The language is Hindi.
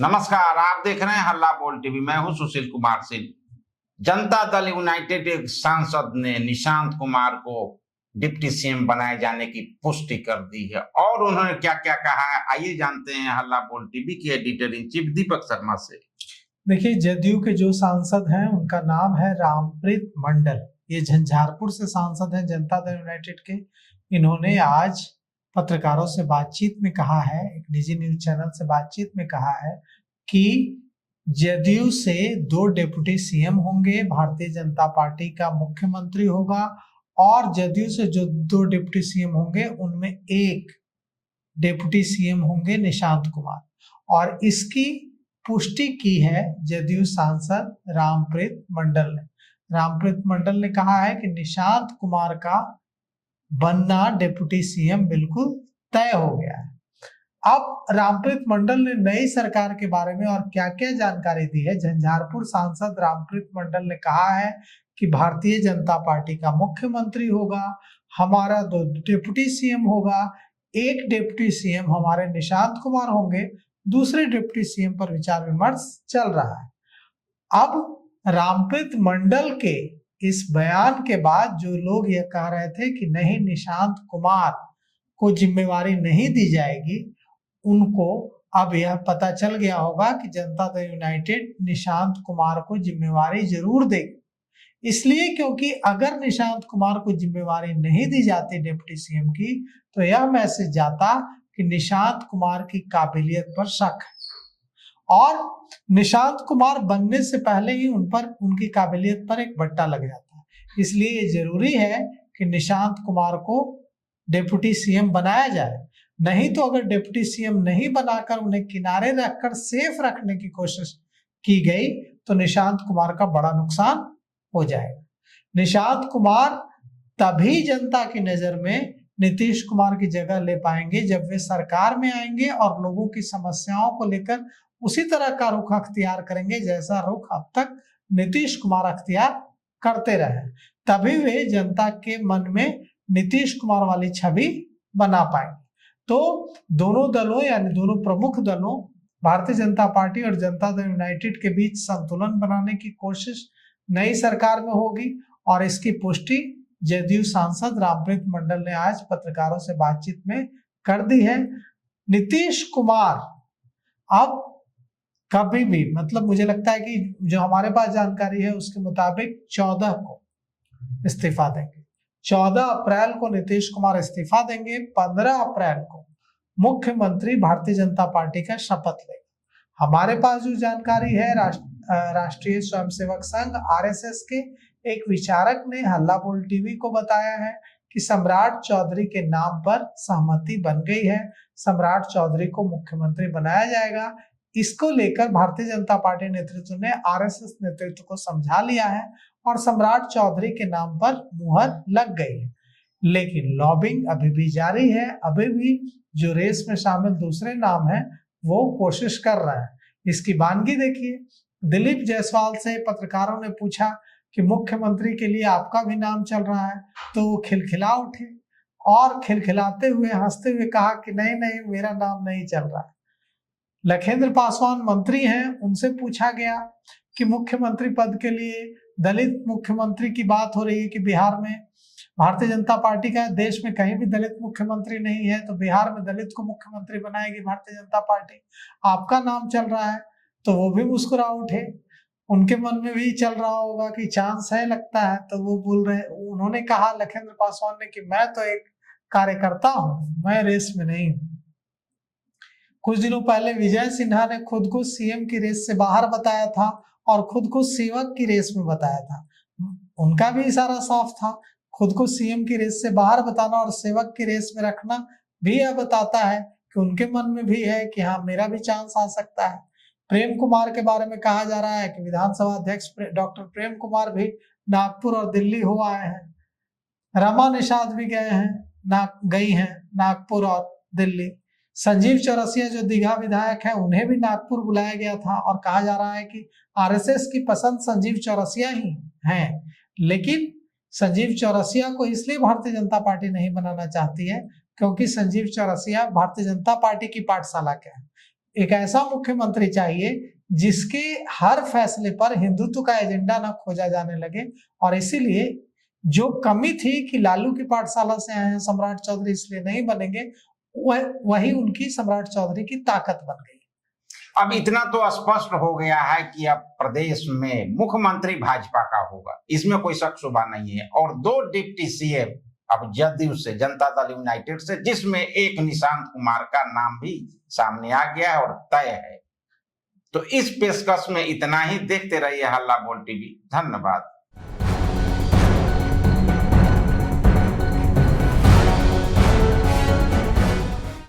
नमस्कार, आप देख रहे हैं हल्ला बोल टीवी। मैं हूं सुशील कुमार सिंह। जनता दल यूनाइटेड एक सांसद ने निशांत कुमार को डिप्टी सीएम बनाए जाने की पुष्टि कर दी है और उन्होंने क्या क्या कहा है, आइए जानते हैं हल्ला बोल टीवी के editor in chief Deepak Sharma से। देखिए, जदयू के जो सांसद हैं उनका नाम है रामप्रीत मंडल। ये झंझारपुर से सांसद हैं जनता दल यूनाइटेड के। इन्होंने आज पत्रकारों से बातचीत में कहा है, एक निजी न्यूज चैनल से बातचीत में कहा है कि जदयू से 2 डिप्टी सीएम होंगे, भारतीय जनता पार्टी का मुख्यमंत्री होगा और जदयू से जो 2 डिप्टी सीएम होंगे उनमें एक डिप्टी सीएम होंगे निशांत कुमार। और इसकी पुष्टि की है जदयू सांसद रामप्रीत मंडल ने। रामप्रीत मंडल ने कहा है कि निशांत कुमार का बनना डिप्टी सीएम बिल्कुल तय हो गया है। अब रामप्रीत मंडल ने नई सरकार के बारे में और क्या क्या जानकारी दी है। झंझारपुर सांसद रामप्रीत मंडल ने कहा है कि भारतीय जनता पार्टी का मुख्यमंत्री होगा, हमारा 2 डिप्टी सीएम होगा, एक डिप्टी सीएम हमारे निशांत कुमार होंगे, दूसरे डिप्टी सीएम पर विचार विमर्श चल रहा है। अब रामप्रीत मंडल के इस बयान के बाद जो लोग यह कह रहे थे कि नहीं, निशांत कुमार को जिम्मेवारी नहीं दी जाएगी, उनको अब यह पता चल गया होगा कि जनता दल यूनाइटेड निशांत कुमार को जिम्मेवारी जरूर देगी। इसलिए क्योंकि अगर निशांत कुमार को जिम्मेवारी नहीं दी जाती डिप्टी सीएम की, तो यह मैसेज जाता कि निशांत कुमार की काबिलियत पर शक है और निशांत कुमार बनने से पहले ही उनकी काबिलियत पर एक बट्टा लग जाता है। इसलिए ये जरूरी है कि निशांत कुमार को डिप्टी सीएम बनाया जाए। नहीं तो अगर डिप्टी सीएम नहीं बनाकर उन्हें किनारे रखकर सेफ रखने की कोशिश की गई तो निशांत कुमार का बड़ा नुकसान हो जाएगा। निशांत कुमार तभी जनता की नजर में नीतीश कुमार की जगह ले पाएंगे जब वे सरकार में आएंगे और लोगों की समस्याओं को लेकर उसी तरह का रुख अख्तियार करेंगे जैसा रुख अब तक नीतीश कुमार अख्तियार करते रहे। तभी वे जनता के मन में नीतीश कुमार वाली छवि बना पाएंगे। तो दोनों दलों यानी दोनों प्रमुख दलों भारतीय जनता पार्टी और जनता दल यूनाइटेड के बीच संतुलन बनाने की कोशिश नई सरकार में होगी और इसकी पुष्टि जदयू सांसद रामप्रीत मंडल ने आज पत्रकारों से बातचीत में कर दी है। नीतीश कुमार अब कभी भी, मतलब मुझे लगता है कि जो हमारे पास जानकारी है उसके मुताबिक 14 को इस्तीफा देंगे। 14 अप्रैल को नीतीश कुमार इस्तीफा देंगे। 15 अप्रैल को मुख्यमंत्री भारतीय जनता पार्टी का शपथ लेगा। हमारे पास जो जानकारी है, राष्ट्रीय स्वयंसेवक संघ आरएसएस के एक विचारक ने हल्ला बोल टीवी को बताया है कि सम्राट चौधरी के नाम पर सहमति बन गई है। सम्राट चौधरी को मुख्यमंत्री बनाया जाएगा। इसको लेकर भारतीय जनता पार्टी नेतृत्व ने आरएसएस नेतृत्व को समझा लिया है और सम्राट चौधरी के नाम पर मुहर लग गई है। लेकिन लॉबिंग अभी भी जारी है। अभी भी जो रेस में शामिल दूसरे नाम है वो कोशिश कर रहे हैं। इसकी वानगी देखिए। दिलीप जायसवाल से पत्रकारों ने पूछा कि मुख्यमंत्री के लिए आपका भी नाम चल रहा है, तो वो खिलखिला उठे और खिलखिलाते हुए हंसते हुए कहा कि नहीं नहीं, मेरा नाम नहीं चल रहा है। लखेंद्र पासवान मंत्री हैं, उनसे पूछा गया कि मुख्यमंत्री पद के लिए दलित मुख्यमंत्री की बात हो रही है कि बिहार में भारतीय जनता पार्टी का, देश में कहीं भी दलित मुख्यमंत्री नहीं है, तो बिहार में दलित को मुख्यमंत्री बनाएगी भारतीय जनता पार्टी, आपका नाम चल रहा है। तो वो भी मुस्कुरा उठे। उनके मन में भी चल रहा होगा कि चांस है लगता है, तो वो बोल रहे, उन्होंने कहा लखेंद्र पासवान ने कि मैं तो एक कार्यकर्ता हूं, मैं रेस में नहीं हूं। कुछ दिनों पहले विजय सिन्हा ने खुद को सीएम की रेस से बाहर बताया था और खुद को सेवक की रेस में बताया था। उनका भी इशारा साफ था। खुद को सीएम की रेस से बाहर बताना और सेवक की रेस में रखना भी यह बताता है कि उनके मन में भी है कि हाँ, मेरा भी चांस आ सकता है। प्रेम कुमार के बारे में कहा जा रहा है कि विधानसभा अध्यक्ष डॉक्टर प्रेम कुमार भी नागपुर और दिल्ली हो आए हैं। रमा निषाद भी गई हैं नागपुर और दिल्ली। संजीव चौरसिया जो दीघा विधायक है, उन्हें भी नागपुर बुलाया गया था और कहा जा रहा है कि आरएसएस की पसंद संजीव चौरसिया ही हैं। लेकिन संजीव चौरसिया को इसलिए भारतीय जनता पार्टी नहीं बनाना चाहती है क्योंकि संजीव चौरसिया भारतीय जनता पार्टी की पाठशाला के हैं। एक ऐसा मुख्यमंत्री चाहिए जिसके हर फैसले पर हिंदुत्व का एजेंडा ना खोजा जाने लगे। और इसीलिए जो कमी थी कि लालू की पाठशाला से आए हैं सम्राट चौधरी इसलिए नहीं बनेंगे, वही उनकी सम्राट चौधरी की ताकत बन गई। अब इतना तो स्पष्ट हो गया है कि अब प्रदेश में मुख्यमंत्री भाजपा का होगा, इसमें कोई शक शुबा नहीं है। और 2 डिप्टी सीएम अब जदयू से, जनता दल यूनाइटेड से, जिसमें एक निशांत कुमार का नाम भी सामने आ गया है और तय है। तो इस पेशकश में इतना ही। देखते रहिए हल्ला बोल टीवी। धन्यवाद।